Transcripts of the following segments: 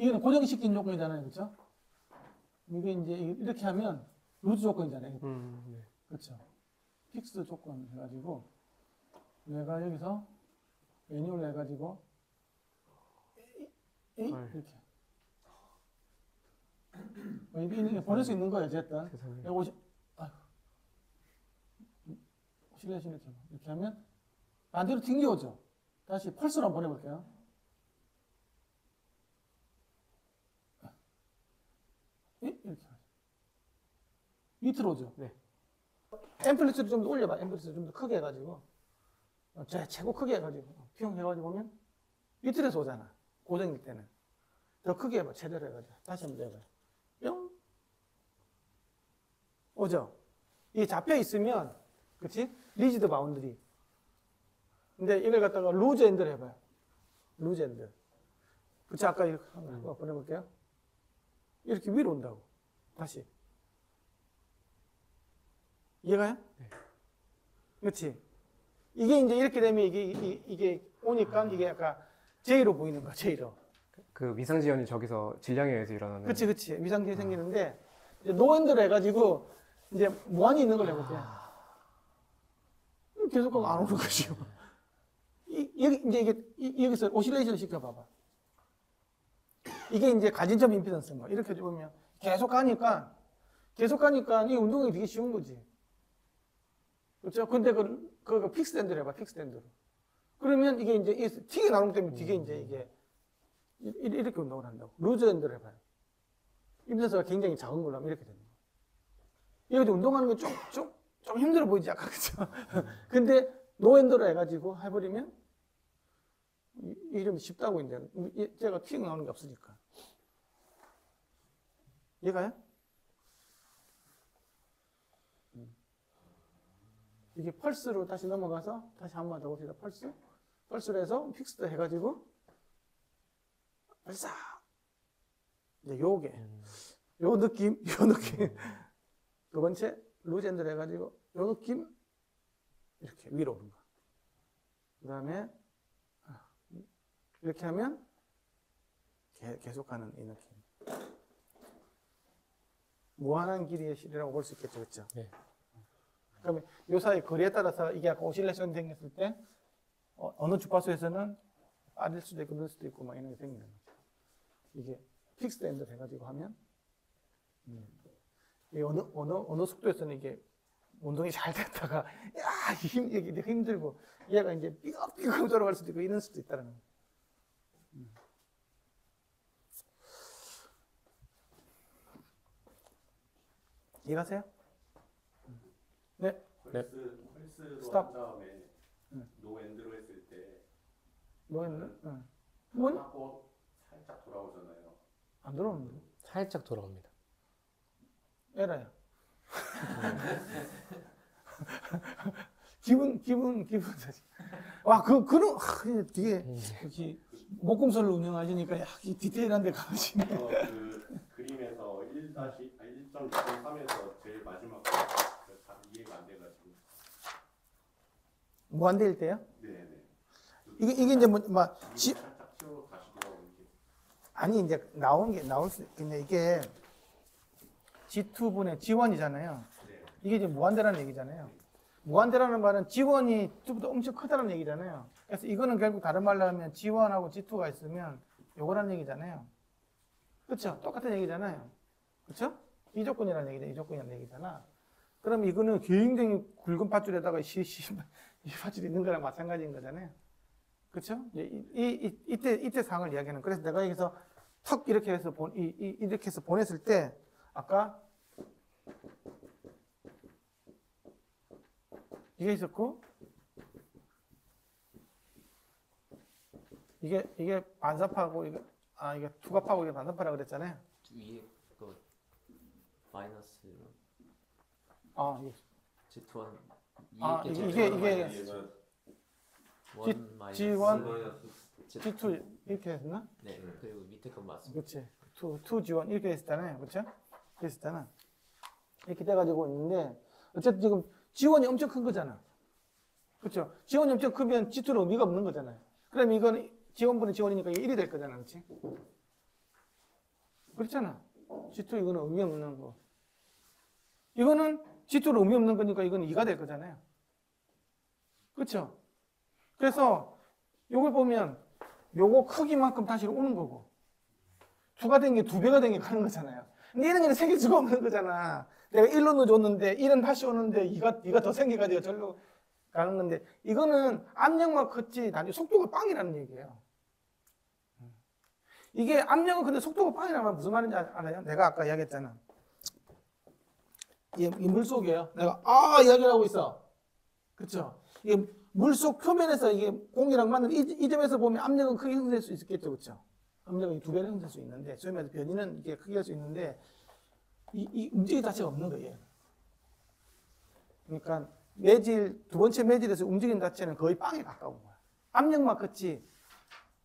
이거는 고정시킨 조건이잖아요. 그렇죠? 이게 이제 이렇게 하면 루즈 조건이잖아요. 네. 그렇죠? 픽스 조건 해가지고 내가 여기서 매뉴얼 해가지고 이렇게 이게 보낼 수 있는 거예요. 어쨌든 150 오실레이션 이렇게 하면 반대로 튕겨오죠. 다시 펄스로 한번 보내볼게요. 이렇게 밑으로 오죠. 네. 앰플리튜드 좀 더 올려봐. 앰플리튜드 좀 더 크게 해가지고 최고 크게 해가지고 뿅 해가지고 보면 밑으로서 오잖아. 고정일 때는 더 크게 해봐. 제대로 해가지고 다시 한번 해봐요. 뿅 오죠. 이게 잡혀 있으면 그렇지? 리지드 바운드리. 근데 이걸 갖다가 루즈 엔드를 해봐요. 루즈 엔드. 그치? 아까 이렇게 한번 보내볼게요. 이렇게 위로 온다고. 다시. 이해가요? 네. 그렇지? 이게 이제 이렇게 되면 이게 오니까 이게 약간 J로 보이는 거야. J로. 그 위상지연이 저기서 질량에 의해서 일어나는. 그렇지, 그렇지. 위상지연이 생기는데 이제 노엔드로 해가지고 이제 무한히 있는 걸 해볼게요. 계속 안 오는 거죠. 여기서 오실레이션 시켜봐봐. 이게 이제 가진점 임피던스인 거야. 이렇게 보면 계속 가니까 이 운동이 되게 쉬운 거지. 그렇죠? 근데 그 픽스밴드로 해봐, 픽스밴드로. 그러면 이게 이제 튀게 나오기 때문에 뒤에 이제 이게 이렇게 운동을 한다고. 루즈핸드로 해봐요. 임피던스가 굉장히 작은 걸로 하면 이렇게 되는 거야. 이거 운동하는 게 좀 힘들어 보이지, 약간, 그죠? 근데 노핸드로 해가지고 해버리면 이게 좀 쉽다고 이제 제가 튀어 나오는 게 없으니까. 이해가요? 이게 펄스로 다시 넘어가서 다시 한 번 더 봅시다. 펄스로 해서 픽스드 해가지고 발사. 이제 요 느낌. 두 번째 루젠드를 해가지고 요 느낌 이렇게 위로 오는 거. 그 다음에 이렇게 하면 계속하는 이 느낌. 무한한 길이의 실이라고 볼 수 있겠죠, 그렇죠? 네. 그러면 요 사이 거리에 따라서 이게 아까 오실레이션이 생겼을 때 어느 주파수에서는 빠질 수도 있고 늘 수도 있고 막 이런 게 생기는 거죠. 이게 픽스드 엔드 해가지고 하면 이 어느 속도에서는 이게 운동이 잘 됐다가 이게 힘들고 얘가 이제 삐걱삐걱 돌아갈 수도 있고 이럴 수도 있다는 거예요. 이해가세요? 네. 펄스로 스탑. 한 다음에 노엔드로 했을 때 노엔드? 하고 살짝 돌아오잖아요. 안 들어오는데? 살짝 돌아옵니다. 에라야. 기분 와, 그런, 되게, 역시, 목공설로 운영하시니까, 이 디테일한 데 가시네. 그 그림에서 1.3에서 제일 마지막 잘 이해가 안 돼가지고. 무한대일 때요? 네네. 이게 이제 살짝 튀어 다시 돌아오는 게. 아니, 이제 나올 수 있겠네. 이게 G2분의 G1이잖아요. 네. 이게 이제 무한대라는 얘기잖아요. 무한대라는 말은 G1이 2보다 엄청 크다는 얘기잖아요. 그래서 이거는 결국 다른 말로 하면 G1하고 G2가 있으면 요거라는 얘기잖아요. 그렇죠? 똑같은 얘기잖아요. 그렇죠? 이 조건이라는 얘기다. 이 조건이라는 얘기잖아. 그럼 이거는 굉장히 굵은 밧줄에다가 이 밧줄이 있는 거랑 마찬가지인 거잖아요. 그렇죠? 이때 상황을 이야기하는. 그래서 내가 여기서 턱 이렇게 해서 이렇게 해서 보냈을 때 아까 이게 있었고 이게 반사파고 이게 투갑하고 이게 반사파라고 그랬잖아요. 위에 그 마이너스 G2원 이게 얘는 G1 G2 이렇게 했나? 네, 그리고 밑에 건 맞습니다. 그렇지. 2G1 이렇게 했잖아요. 그렇죠? 이렇게 했잖아. 이렇게 돼가지고 있는데 어쨌든 지금 G1이 엄청 큰 거잖아. 그렇죠? G1이 엄청 크면 G2는 의미가 없는 거잖아요. 그럼 이건 G1분의 G1이니까 이게 1이 될 거잖아. 그렇지? 그렇잖아. G2 이거는 의미 없는 거. 이거는 G2로 의미 없는 거니까 이건 2가 될 거잖아요. 그렇죠? 그래서 요걸 보면 요거 크기만큼 다시 오는 거고 2가 된 게 2배가 된 게 가는 거잖아요. 근데 얘는 그냥 생길 수가 없는 거잖아. 내가 1로 넣어줬는데 1은 다시 오는데 2가 더 생겨가지고 절로 가는 건데 이거는 압력만 컸지 나중에 속도가 빵이라는 얘기예요. 이게 압력은 근데 속도가 빵이라는 말 무슨 말인지 알아요? 내가 아까 이야기했잖아. 이 물속이에요. 내가 이야기를 하고 있어. 그렇죠? 이게 물속 표면에서 이게 공기랑 만나는 이 점에서 보면 압력은 크게 형성될 수 있겠죠. 그렇죠? 압력은 2배로 형성될 수 있는데 소위 말해서 변이는 이게 크게 할 수 있는데 이 움직임 자체가 없는 거예요. 그러니까 매질 두 번째 매질에서 움직임 자체는 거의 빵에 가까운 거야. 압력만 컸지.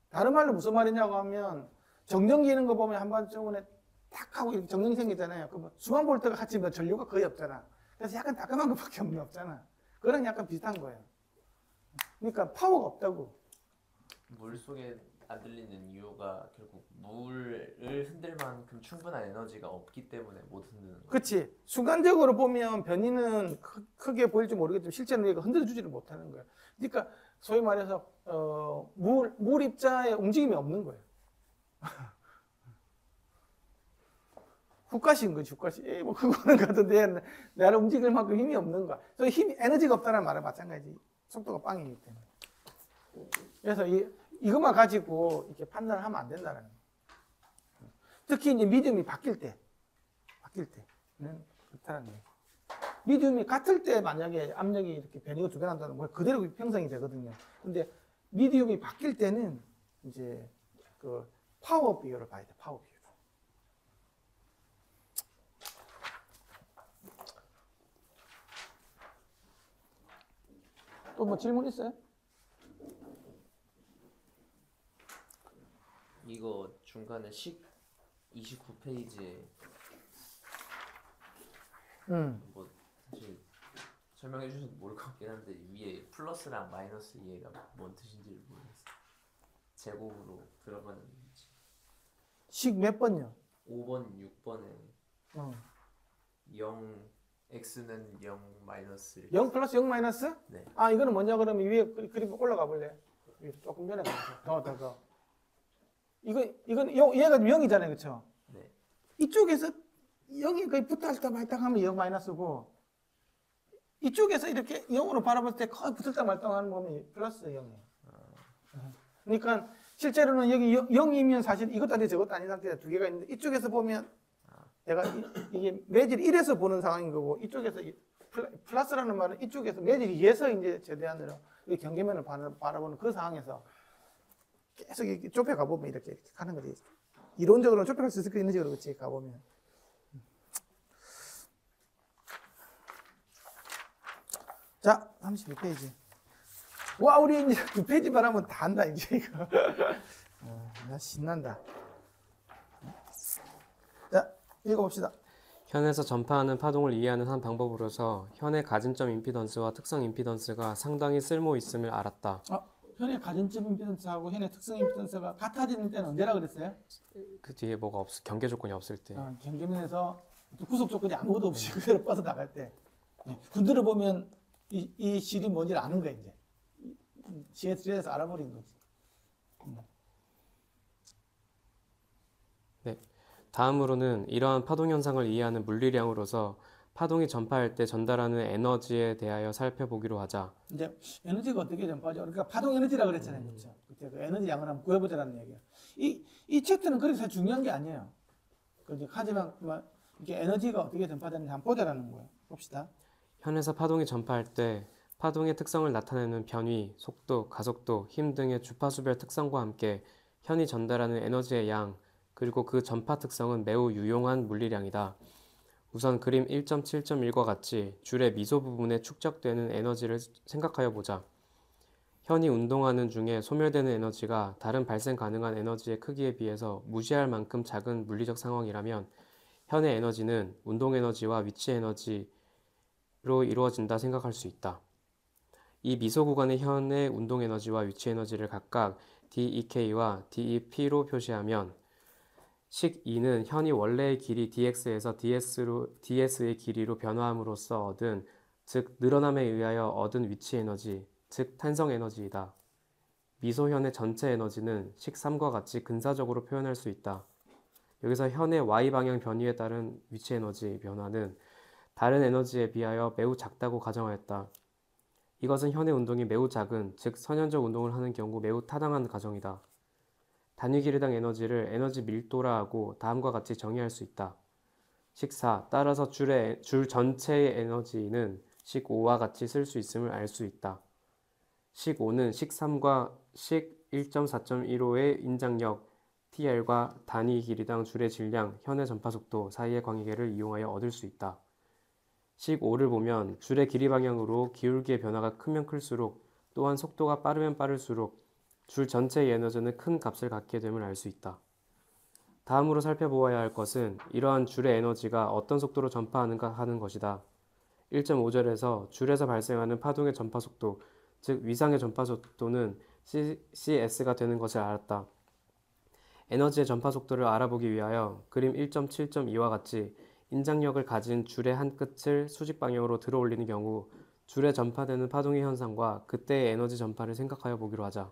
다른 말로 무슨 말이냐고 하면 정전기 있는 거 보면 한반쪽에 탁 하고 이렇게 정전기 생기잖아요. 그러면 수만 볼트가 같이 뭐 전류가 거의 없잖아. 그래서 약간 따끔한 것밖에 없잖아. 그거랑 약간 비슷한 거예요. 그러니까 파워가 없다고. 물 속에 안 들리는 이유가 결국 물을 흔들 만큼 충분한 에너지가 없기 때문에 못 흔드는 거예요. 그렇지. 순간적으로 보면 변이는 크게 보일지 모르겠지만 실제는 얘가 흔들어주지를 못하는 거예요. 그러니까 소위 말해서 물 입자에 움직임이 없는 거예요. 훅가시인 거지, 훅가시. 뭐 그거는 같은데 내가 움직일 만큼 힘이 없는 거야. 그래서 에너지가 없다는 말은 마찬가지. 속도가 빵이기 때문에. 그래서 이것만 가지고 이렇게 판단을 하면 안 된다는 거예요. 특히 이제 미디움이 바뀔 때는 그렇다는 거예요. 미디움이 같을 때 만약에 압력이 이렇게 변이가 2배 난다는 거예요. 그대로 형성이 되거든요. 근데 미디움이 바뀔 때는 이제 그 파워 비율을 봐야 돼, 파워 비율. 또 뭐 질문 있어요? 이거 중간에 29페이지에 뭐 사실 설명해 주셔도 모를 것 같긴 한데 위에 플러스랑 마이너스 이해가 뭔 뜻인지 모르겠어요. 제곱으로 들어가는 건지. 식 몇 번요? 5번, 6번에 어. 0 x는 0 마이너스 0 플러스 0 마이너스? 네. 이거는 뭐냐 그러면 위에 그림 올라가 볼래? 위로 조금 전에 가서 더. 이건 얘가 0이잖아요, 그렇죠? 네. 이쪽에서 0이 거의 붙을까 말까 하면 0 마이너스고 이쪽에서 이렇게 0으로 바라볼 때 거의 붙을까 말까 하는 거면 플러스 0이에요. 그러니까 실제로는 여기 0이면 사실 이것도 아니고 저것도 아닌 상태가 두 개가 있는데 이쪽에서 보면 내가 이게 매질이 1에서 보는 상황인 거고 이쪽에서 플러스라는 말은 이쪽에서 매질이 2에서 이제 최대한으로 경계면을 바라보는 그 상황에서 계속 이렇게 좁혀 가보면 이렇게 하는 거지. 이론적으로는 좁혀갈 수 있을 거 있는지 그렇지 가보면. 자, 32페이지. 와, 우리 이제 2페이지만 하면 다 한다, 이제 이거. 나 신난다. 자, 읽어봅시다. 현에서 전파하는 파동을 이해하는 한 방법으로서 현의 가진점 임피던스와 특성 임피던스가 상당히 쓸모 있음을 알았다. 현의 가진점 임피던스하고 현의 특성 임피던스가 같아지는 때는 언제라 그랬어요? 그 뒤에 뭐가 경계 조건이 없을 때. 경계면에서 구속 조건이 아무것도 없이 그대로 빠져나갈 때. 군들을 보면 이 실이 뭔지를 아는 거야, 이제. GS3에서 알아버린 거지. 네. 다음으로는 이러한 파동 현상을 이해하는 물리량으로서 파동이 전파할 때 전달하는 에너지에 대하여 살펴보기로 하자. 이제 에너지가 어떻게 전파하죠? 그러니까 파동 에너지라 그랬잖아요, 그렇죠? 그때 그 에너지 양을 한번 구해보자라는 얘기야. 이 챕터는 그렇게 사실 중요한 게 아니에요. 하지만 이게 에너지가 어떻게 전파되는지 한번 보자라는 거예요. 봅시다. 현에서 파동이 전파할 때 파동의 특성을 나타내는 변위, 속도, 가속도, 힘 등의 주파수별 특성과 함께 현이 전달하는 에너지의 양, 그리고 그 전파 특성은 매우 유용한 물리량이다. 우선 그림 1.7.1과 같이 줄의 미소 부분에 축적되는 에너지를 생각하여 보자. 현이 운동하는 중에 소멸되는 에너지가 다른 발생 가능한 에너지의 크기에 비해서 무시할 만큼 작은 물리적 상황이라면 현의 에너지는 운동 에너지와 위치 에너지로 이루어진다 생각할 수 있다. 이 미소 구간의 현의 운동 에너지와 위치 에너지를 각각 DEK와 DEP로 표시하면 식 2는 현이 원래의 길이 dx에서 ds의 길이로 변화함으로써 얻은, 즉 늘어남에 의하여 얻은 위치 에너지, 즉 탄성 에너지이다. 미소현의 전체 에너지는 식 3과 같이 근사적으로 표현할 수 있다. 여기서 현의 y방향 변위에 따른 위치 에너지 변화는 다른 에너지에 비하여 매우 작다고 가정하였다. 이것은 현의 운동이 매우 작은, 즉 선현적 운동을 하는 경우 매우 타당한 가정이다. 단위 길이당 에너지를 에너지 밀도라 하고 다음과 같이 정의할 수 있다. 식 4. 따라서 줄 전체의 에너지는 식 5와 같이 쓸 수 있음을 알 수 있다. 식 5는 식 3과 식 1.4.15의 인장력, TR과 단위 길이당 줄의 질량, 현의 전파 속도 사이의 관계를 이용하여 얻을 수 있다. 식 5를 보면 줄의 길이 방향으로 기울기의 변화가 크면 클수록, 또한 속도가 빠르면 빠를수록 줄 전체의 에너지는 큰 값을 갖게 됨을 알 수 있다. 다음으로 살펴보아야 할 것은 이러한 줄의 에너지가 어떤 속도로 전파하는가 하는 것이다. 1.5절에서 줄에서 발생하는 파동의 전파 속도, 즉 위상의 전파 속도는 CS가 되는 것을 알았다. 에너지의 전파 속도를 알아보기 위하여 그림 1.7.2와 같이 인장력을 가진 줄의 한 끝을 수직 방향으로 들어 올리는 경우 줄에 전파되는 파동의 현상과 그때의 에너지 전파를 생각하여 보기로 하자.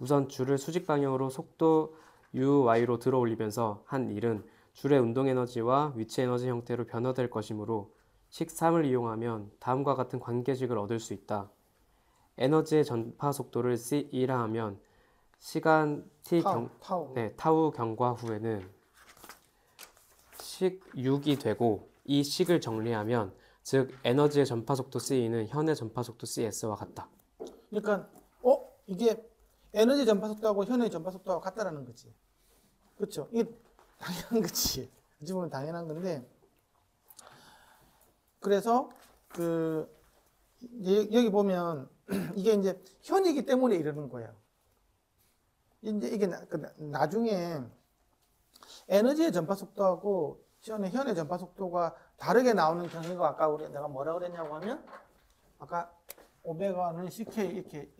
우선 줄을 수직 방향으로 속도 UY로 들어 올리면서 한 일은 줄의 운동 에너지와 위치 에너지 형태로 변화될 것이므로 식 3을 이용하면 다음과 같은 관계식을 얻을 수 있다. 에너지의 전파 속도를 C2라 하면 시간 t 타우 경과 후에는 식 6이 되고, 이 식을 정리하면 즉 에너지의 전파 속도 C는 현의 전파 속도 CS와 같다. 그러니까 이게 에너지 전파 속도하고 현의 전파 속도하고 같다라는 거지. 그렇죠? 이게 당연한 거지. 어찌 보면 당연한 건데, 그래서 여기 보면 이게 이제 현이기 때문에 이러는 거예요. 이제 이게 나중에 에너지의 전파 속도하고 현의 전파 속도가 다르게 나오는 경우가 아까 내가 뭐라 그랬냐고 하면, 아까 오메가는 CK 이렇게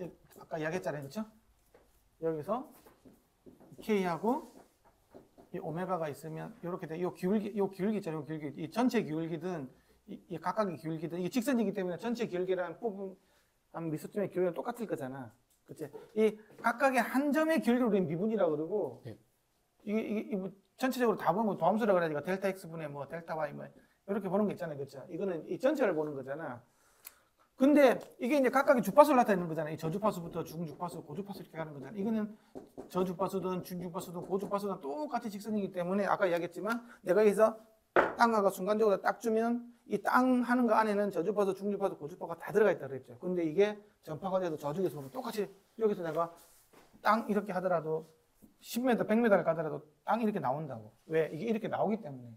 아까 이야기했잖아요, 그렇죠? 여기서 K하고 이 오메가가 있으면 이렇게 돼. 이 기울기 있잖아요, 기울기. 이 전체 기울기든 이 각각의 기울기든 이게 직선이기 때문에 전체 기울기라는 부분 미소점의 기울기가 똑같을 거잖아, 그렇지? 이 각각의 한 점의 기울기를 우리는 미분이라고 그러고, 네. 이게 뭐 전체적으로 다 보면 도함수라 그러니까 델타 x분의 뭐 델타 y 뭐 이렇게 보는 거 있잖아요, 그렇죠? 이거는 이 전체를 보는 거잖아. 근데 이게 이제 각각의 주파수를 나타내는 거잖아요. 이 저주파수부터 중주파수, 고주파수 이렇게 가는 거잖아요. 이거는 저주파수든 중주파수든 고주파수든 똑같이 직선이기 때문에 아까 이야기했지만 내가 여기서 땅하고 순간적으로 딱 주면 이 땅 하는 거 안에는 저주파수, 중주파수, 고주파수가 다 들어가 있다 그랬죠. 근데 이게 전파가 돼도 저주에서 보면 똑같이 여기서 내가 땅 이렇게 하더라도 10m, 100m를 가더라도 땅이 이렇게 나온다고. 왜? 이게 이렇게 나오기 때문에.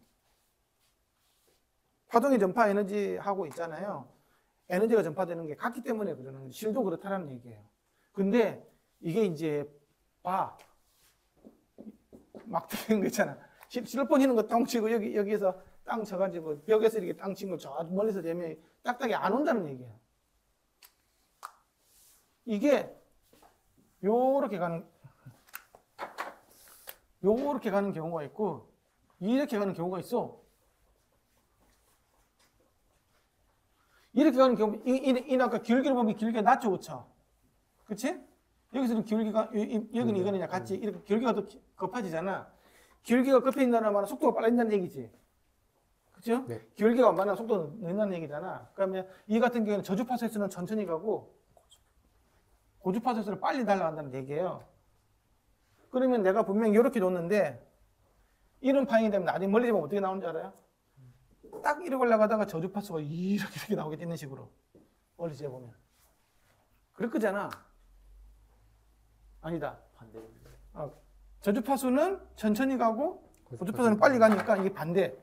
파동의 전파 에너지하고 있잖아요. 에너지가 전파되는 게 같기 때문에 그러는 거예요. 실도 그렇다는 얘기예요. 근데 이게 이제 막 되는 거 있잖아. 실로폰 치는 거 땅 치고 여기에서 땅 쳐가지고 벽에서 이렇게 땅 치고 저 멀리서 되면 딱딱이 안 온다는 얘기예요. 이게 요렇게 가는 경우가 있고 이렇게 가는 경우가 있어. 이렇게 가는 경우, 이 아까 기울기를 보면 기울기가 낮죠, 그쵸? 그치? 여기서는 기울기가, 여기는 이거는 같이 이렇게 기울기가 더 급해지잖아. 기울기가 급해진다는 말은 속도가 빨라진다는 얘기지. 그쵸? 네. 기울기가 얼마나 속도가 늦는다는 얘기잖아. 그러면 이 같은 경우는 저주파수에서는 천천히 가고, 고주파수에서는 빨리 날아간다는 얘기예요. 그러면 내가 분명히 이렇게 뒀는데, 이런 파형이 되면 나중에 멀리 보면 어떻게 나오는 줄 알아요? 딱 이렇게 올라가다가 저주파수가 이렇게 나오게 있는 식으로 멀리 재보면 그럴 거잖아. 아니다. 반대입니다. 저주파수는 천천히 가고 고주파수는 빨리 가니까 이게 반대.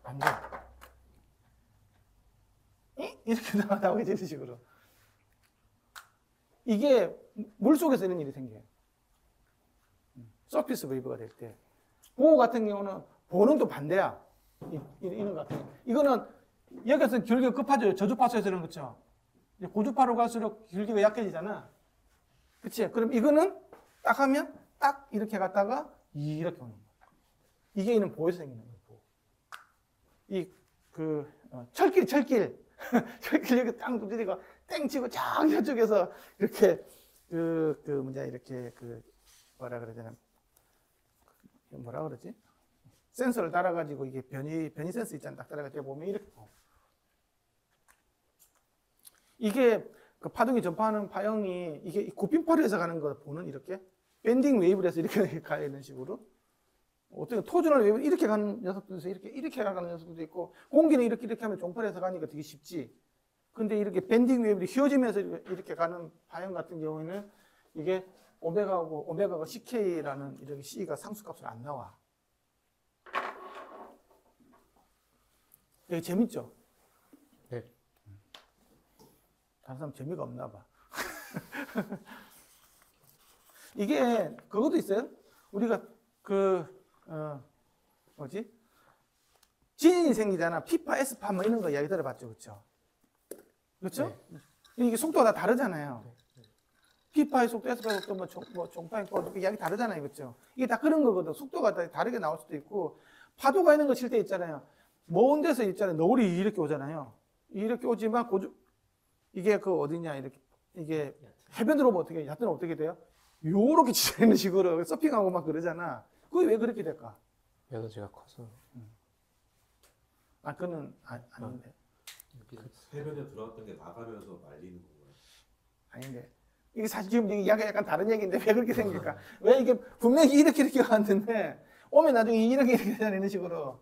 반대. 이렇게 나오게 되는 식으로. 이게 물속에서 이런 일이 생겨요. 서피스 웨이브가 될 때. 보호 같은 경우는 보호는 또 반대야. 이런 것 같아요. 이거는 여기서 기울기가 급하죠. 저주파수에서는 그렇죠. 고주파로 갈수록 기울기가 약해지잖아. 그치? 그럼 이거는 딱 하면 딱 이렇게 갔다가 이렇게 오는 거야. 이게 있는 보에서 생기는 거예요. 보. 철길 철길 이렇게 땅 두드리고 땡 치고 쫙 저쪽에서 이렇게 이렇게 뭐라 그래야 되나, 뭐라 그러지? 센서를 달아가지고 이게 변이 센서 있잖아. 딱 달아가지고 보면 이렇게 이게 그 파동이 전파하는 파형이 이게 고핀파로에서 가는 거 보는 이렇게 밴딩 웨이브를 해서 이렇게 가야 되는 식으로, 어떻게 토준al 웨이브는 이렇게 가는 녀석도 있어. 이렇게 가는 녀석도 있고, 공기는 이렇게 하면 종파로에서 가니까 되게 쉽지. 근데 이렇게 밴딩 웨이브들이 휘어지면서 이렇게 가는 파형 같은 경우에는 이게 오메가가 CK라는 이렇게 C가 상수값으로 안 나와. 되게 재밌죠? 네. 다른 사람 재미가 없나 봐. 이게 그것도 있어요. 우리가 지진이 생기잖아. P파, S파 뭐 이런 거 이야기 들어봤죠, 그렇죠? 그렇죠? 네. 이게 속도가 다 다르잖아요. P파의 속도, S파의 속도, 뭐 종파의 속도 이야기 다르잖아요, 그렇죠? 이게 다 그런 거거든. 속도가 다 다르게 나올 수도 있고, 파도가 있는 거 칠 때 있잖아요. 먼 데서 있잖아요. 너울이 이렇게 오잖아요. 이렇게 오지만 이게 어디냐, 이게 해변으로 오면 어떻게, 얕은 어떻게 돼요? 요렇게 치는 식으로 서핑하고 막 그러잖아. 그게 왜 그렇게 될까? 에너지가 커서. 그거는 아닌데. 해변에 들어왔던 게 나가면서 말리는 거예요. 아닌데. 이게 사실 지금 이야기가 약간 다른 얘기인데 왜 그렇게 생길까? 왜 이게 분명히 이렇게 갔는데 오면 나중에 이렇게 되잖아, 이런 식으로.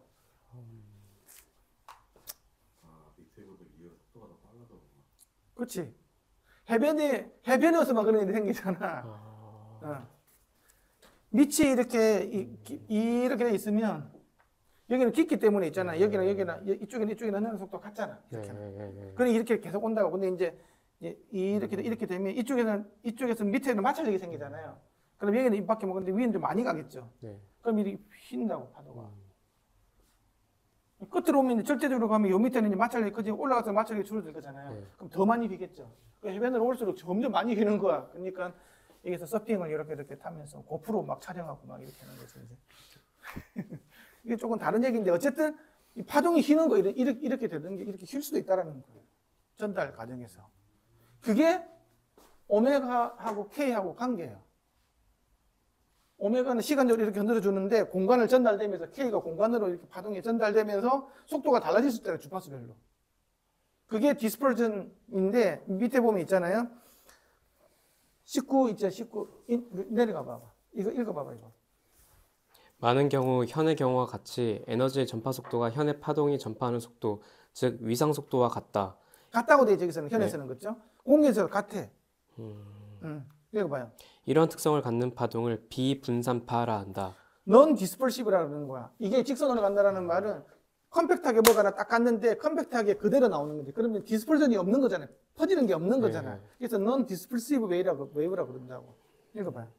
밑에보다 위에 속도가 더 빨라서 그런가? 그렇지. 해변에서만 그런 일이 생기잖아. 밑이 이렇게 돼 있으면 여기는 깊기 때문에 있잖아. 여기나 이쪽이나 하는 속도가 같잖아. 이렇게. 그러니 이렇게 계속 온다고. 근데 이제 이렇게 되면 이쪽에서 밑에는 마찰력이 생기잖아요. 그럼 여기는 입 밖에 먹는데 위는 좀 많이 가겠죠. 네. 그럼 이렇게 휜다고, 파도가. 끝으로 오면 이제 절대적으로 가면 요 밑에는 이제 마찰력이 커지고 올라가서 마찰력이 줄어들 거잖아요. 네. 그럼 더 많이 휘겠죠. 그 해변으로 올수록 점점 많이 휘는 거야. 그러니까 여기서 서핑을 이렇게 타면서 고프로 막 촬영하고 막 이렇게 하는 거죠, 이제. 이게 조금 다른 얘기인데, 어쨌든 이 파동이 휘는 거 이렇게 되는 게 이렇게 휠 수도 있다라는 거예요. 전달 과정에서. 그게 오메가하고 K하고 관계예요. 오메가는 시간적으로 이렇게 흔들어주는데 공간을 전달되면서 K가 공간으로 이렇게 파동이 전달되면서 속도가 달라질 수 있잖아요, 주파수별로. 그게 디스퍼전인데 밑에 보면 있잖아요. 19 내려가 봐봐. 이거 읽어봐봐, 이거. 많은 경우 현의 경우와 같이 에너지의 전파 속도가 현의 파동이 전파하는 속도, 즉 위상 속도와 같다. 같다고 돼, 저기서는, 현에서는. 그렇죠? 공기에서 같아. 읽어봐요. 이런 특성을 갖는 파동을 비분산파라 한다. 넌 디스퍼시브라는 거야. 이게 직선으로 간다라는 말은 컴팩트하게 뭐가 하나 딱 갔는데 컴팩트하게 그대로 나오는 거지. 그러면 디스퍼전이 없는 거잖아요. 퍼지는 게 없는 거잖아. 그래서 넌 디스퍼시브 웨이브라고 그런다고. 읽어봐요.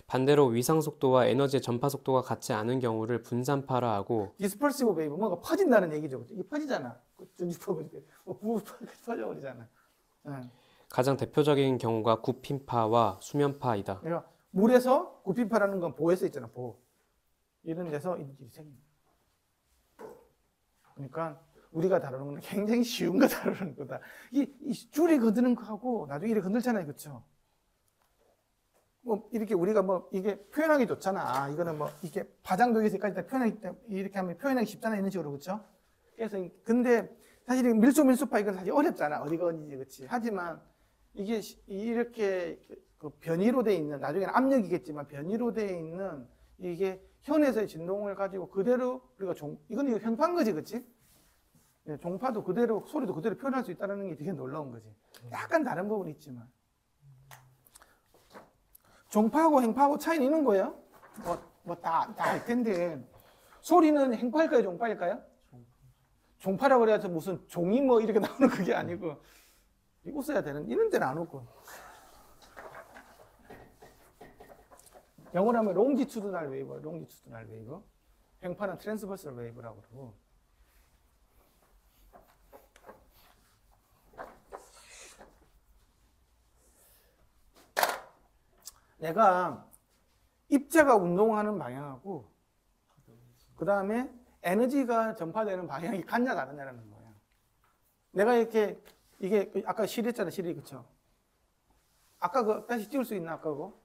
반대로 위상 속도와 에너지의 전파 속도가 같지 않은 경우를 분산파라 하고, 디스퍼시브 웨이브, 뭔가 퍼진다는 얘기죠. 이게 퍼지잖아. 퍼져버리잖아. 가장 대표적인 경우가 구핀파와 수면파이다. 그러니까 물에서 구핀파라는 건 보에서 있잖아, 보. 이런 데서 일이 생깁니다. 그러니까 우리가 다루는 건 굉장히 쉬운 거 다루는 거다. 이 줄이 건드는 거하고 나중에 이렇게 건들잖아요, 그렇죠? 뭐 이렇게 우리가 뭐 이게 표현하기 좋잖아. 이거는 뭐 이게 파장도기까지 표현하기 때문에 이렇게 하면 표현하기 쉽잖아, 이런 식으로, 그렇죠? 그래서 근데 사실 밀수파 이건 사실 어렵잖아, 어디가 어디지, 그렇지? 하지만 이게 이렇게 그 변이로 돼 있는, 나중에는 압력이겠지만 변이로 돼 있는 이게 현에서의 진동을 가지고 그대로 우리가 이건 현파인 거지, 그렇지? 네, 종파도 그대로, 소리도 그대로 표현할 수 있다는 게 되게 놀라운 거지. 약간 다른 부분이 있지만. 종파하고 행파하고 차이는 있는 거예요? 다 알 텐데. 소리는 행파일까요, 종파일까요? 종파라고 그래야지 무슨 종이 뭐 이렇게 나오는 그게 아니고. 웃어야 되는, 이런 데는 안 웃고. 영어로 하면 롱지튜드널 웨이브. 행파는 트랜스버설 웨이브라고 그러고. 내가 입자가 운동하는 방향하고 그 다음에 에너지가 전파되는 방향이 같냐 다르냐라는 거예요. 내가 이렇게 이게 아까 실했잖아, 실이. 그쵸? 아까 그 다시 띄울 수 있나, 아까 그거?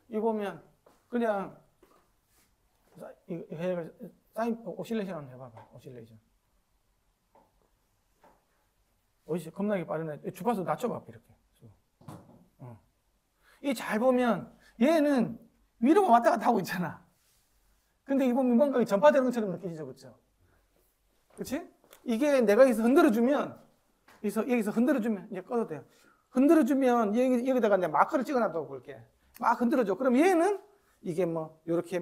이거 보면 그냥 사인 오실레이션 한번 해봐봐. 오실레이션. 겁나게 빠르네. 주파수 낮춰봐, 이렇게. 이 잘 보면 얘는 위로 왔다 갔다 하고 있잖아. 근데 이 보면 뭔가 전파되는 것처럼 느껴지죠, 그렇죠? 그렇지? 이게 내가 여기서 흔들어주면 여기서 흔들어주면 이제 꺼도 돼요. 흔들어주면 여기다가 내가 마커를 찍어놨다고 볼게. 막 흔들어줘. 그럼 얘는 이게 뭐 이렇게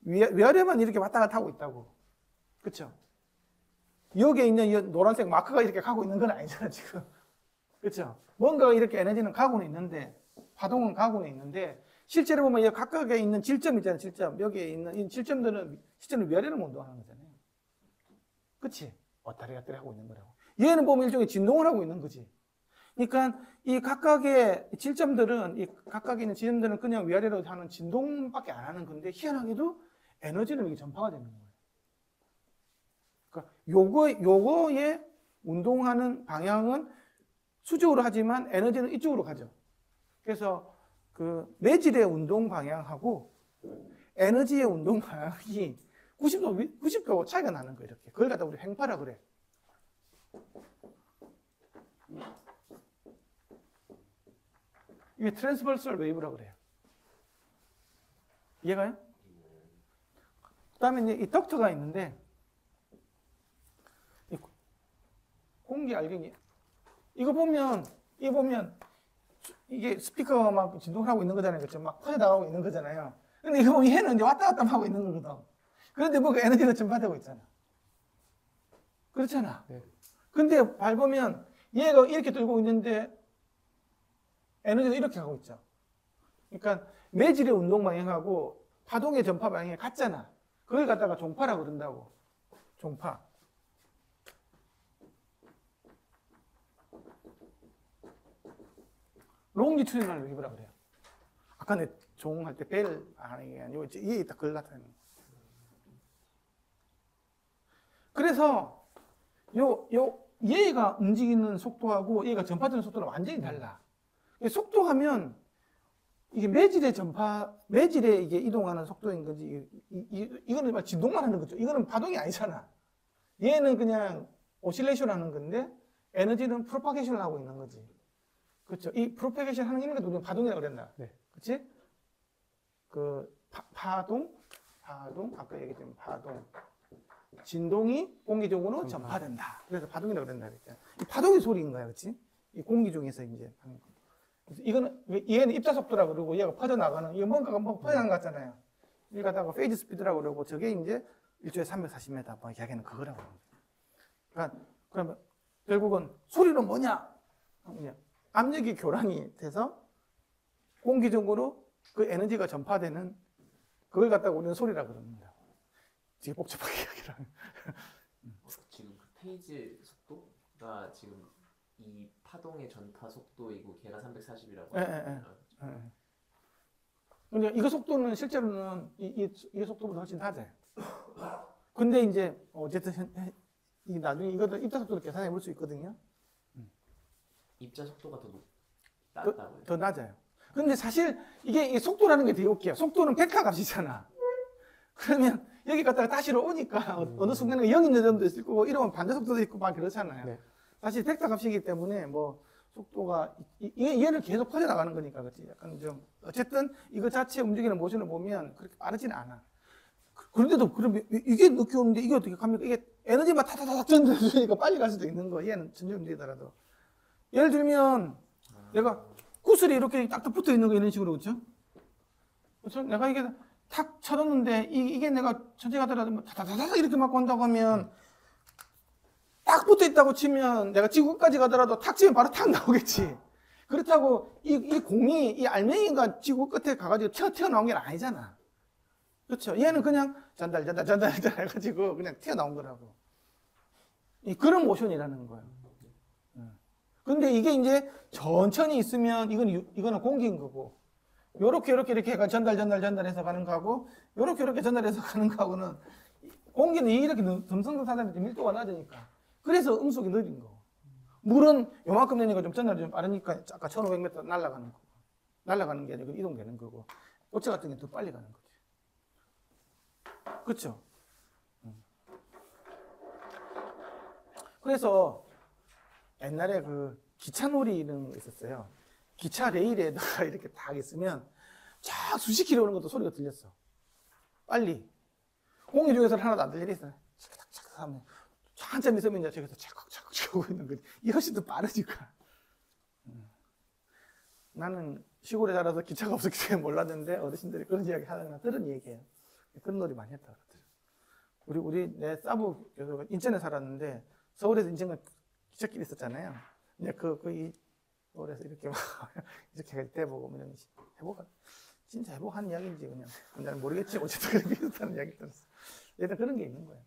위아래만 이렇게 왔다 갔다 하고 있다고. 그렇죠? 여기에 있는 이 노란색 마커가 이렇게 가고 있는 건 아니잖아, 지금. 그렇죠? 뭔가 이렇게 에너지는 가고는 있는데, 파동은 가고는 있는데, 실제로 보면 이 각각에 있는 질점 있잖아요, 질점. 여기에 있는 이 질점들은 실제로 위아래로 운동하는 거잖아요. 그치? 왔다리 갔다리 하고 있는 거라고. 얘는 보면 일종의 진동을 하고 있는 거지. 그러니까 이 각각의 질점들은, 이 각각에 있는 지점들은 그냥 위아래로 하는 진동밖에 안 하는 건데, 희한하게도 에너지는 이게 전파가 되는 거예요. 그러니까 요거의 운동하는 방향은 수직으로 하지만 에너지는 이쪽으로 가죠. 그래서 그 매질의 운동 방향하고 에너지의 운동 방향이 90도 차이가 나는 거예요. 이렇게. 그걸 갖다 우리 횡파라 그래. 이게 트랜스버설 웨이브라 그래요. 이해가요? 그 다음에 이제 이 덕트가 있는데, 공기 알갱이. 이거 보면 이게 스피커가 막 진동을 하고 있는 거잖아요. 그렇죠? 막 퍼져나가고 있는 거잖아요. 근데 이거 보면 얘는 이제 왔다 갔다 하고 있는 거거든. 그런데 뭔가 에너지가 전파되고 있잖아. 그렇잖아. 네. 근데 밟으면 얘가 이렇게 들고 있는데 에너지가 이렇게 가고 있죠. 그러니까 매질의 운동 방향하고 파동의 전파 방향이 같잖아. 그걸 갖다가 종파라고 그런다고. 종파. 롱지튜디널 웨이브라 그래요. 아까 내 종 할 때 벨 하는 게 아니고 이게 있다 그걸 나타내는 거예요. 그래서 얘가 움직이는 속도하고 얘가 전파되는 속도는 완전히 달라. 속도하면 이게 매질의 이게 이동하는 속도인 거지. 이거는 막 진동만 하는 거죠. 이거는 파동이 아니잖아. 얘는 그냥 오실레이션 하는 건데 에너지는 프로파게이션을 하고 있는 거지. 그렇죠. 이 프로파게이션 하는 힘을 우리가 파동이라고 그랬나? 네. 그렇지? 그 파동, 아까 얘기했던 파동. 진동이 공기 중으로 전파된다. 그래서 파동이라고 그랬나 그랬잖아. 이 파동의 소리인 거야, 그렇지? 이 공기 중에서 이제 하는 거. 그래서 이거는 얘는 입자 속도라고 그러고 얘가 퍼져나가는 이거 뭔가가 뭐 퍼져나간 것 같잖아요. 이거 갖다가 페이지 스피드라고 그러고 저게 이제 1초에 340m 뭐 이야기하는 그거라고 합니다. 그러니까 그러면 결국은 소리는 뭐냐? 압력이 교란이 돼서 공기 중으로 그 에너지가 전파되는 그걸 갖다가 우리는 소리라고 그럽니다. 되게 복잡하게 이야기를 하는. 지금 그 페이지 속도가 지금 이 파동의 전파 속도이고 걔가 340이라고 하죠. 근데 이거 속도는 실제로는 이 속도보다 훨씬 낮아요. 근데 이제 어쨌든 이 나중에 이것도 입자 속도를 계산해 볼 수 있거든요. 입자 속도가 더 낮다고요? 더 낮아요. 근데 사실 이게 속도라는 게 되게 웃겨요. 속도는 벡터 값이잖아. 그러면 여기 갔다가 다시로 오니까 어느 순간에 0 있는 점도 있을 거고 이러면 반대 속도도 있고 막 그렇잖아요. 네. 사실 벡터 값이기 때문에 뭐 속도가 얘는 계속 퍼져나가는 거니까 그렇지. 약간 좀 어쨌든 이거 자체 움직이는 모션을 보면 그렇게 빠르지는 않아. 그런데도 그러면 이게 늦게 오는데 이게 어떻게 갑니까? 이게 에너지만 타타타타 전달해주니까 빨리 갈 수도 있는 거. 얘는 천천히 움직이더라도. 예를 들면 내가 구슬이 이렇게 딱딱 붙어 있는 거 이런 식으로 그렇죠? 그렇죠? 내가 이게 탁 쳐뒀는데 이게 내가 천천히 가더라도 타타타타 이렇게 맞고 한다고 하면 딱 붙어 있다고 치면 내가 지구 끝까지 가더라도 탁 치면 바로 탁 나오겠지. 그렇다고 이 공이 이 알맹이가 지구 끝에 가가지고 튀어나온 게 아니잖아. 그렇죠? 얘는 그냥 전달 해가지고 그냥 튀어나온 거라고. 그런 모션이라는 거예요. 근데 이게 이제 천천히 있으면 이거는 공기인 거고, 요렇게 이렇게 해가 전달해서 가는 거하고, 요렇게 전달해서 가는 거하고는 공기는 이렇게 듬성듬성하는데 밀도가 낮으니까. 그래서 음속이 느린 거고. 물은 요만큼 되니까 좀 전달이 좀 빠르니까 아까 1500m 날아가는 거고. 날아가는 게 아니고 이동되는 거고. 꽃차 같은 게 더 빨리 가는 거지. 그렇죠? 그래서 옛날에 그 기차놀이 이런 거 있었어요. 기차 레일에다가 이렇게 딱 있으면 쫙 수십 킬로 오는 것도 소리가 들렸어. 빨리. 공기 중에서는 하나도 안 들리겠어. 착착착 하면 한참 있으면 이제 저기서 착착착 오고 있는 거지. 이게 훨씬 더 빠르니까. 나는 시골에 살아서 기차가 없었기 때문에 몰랐는데 어르신들이 그런 이야기 하다가 들은 얘기예요. 그런 놀이 많이 했다 그러더라고요. 내 사부 교수가 인천에 살았는데 서울에서 인천에 기찻길이 있었잖아요. 근데 이 서울에서 이렇게 막 이렇게 할 때 보고 그냥 진짜 해보한 이야기인지 그냥 나는 모르겠지. 어쨌든 그렇게 비슷한 이야기 들었어. 얘들 그런 게 있는 거예요.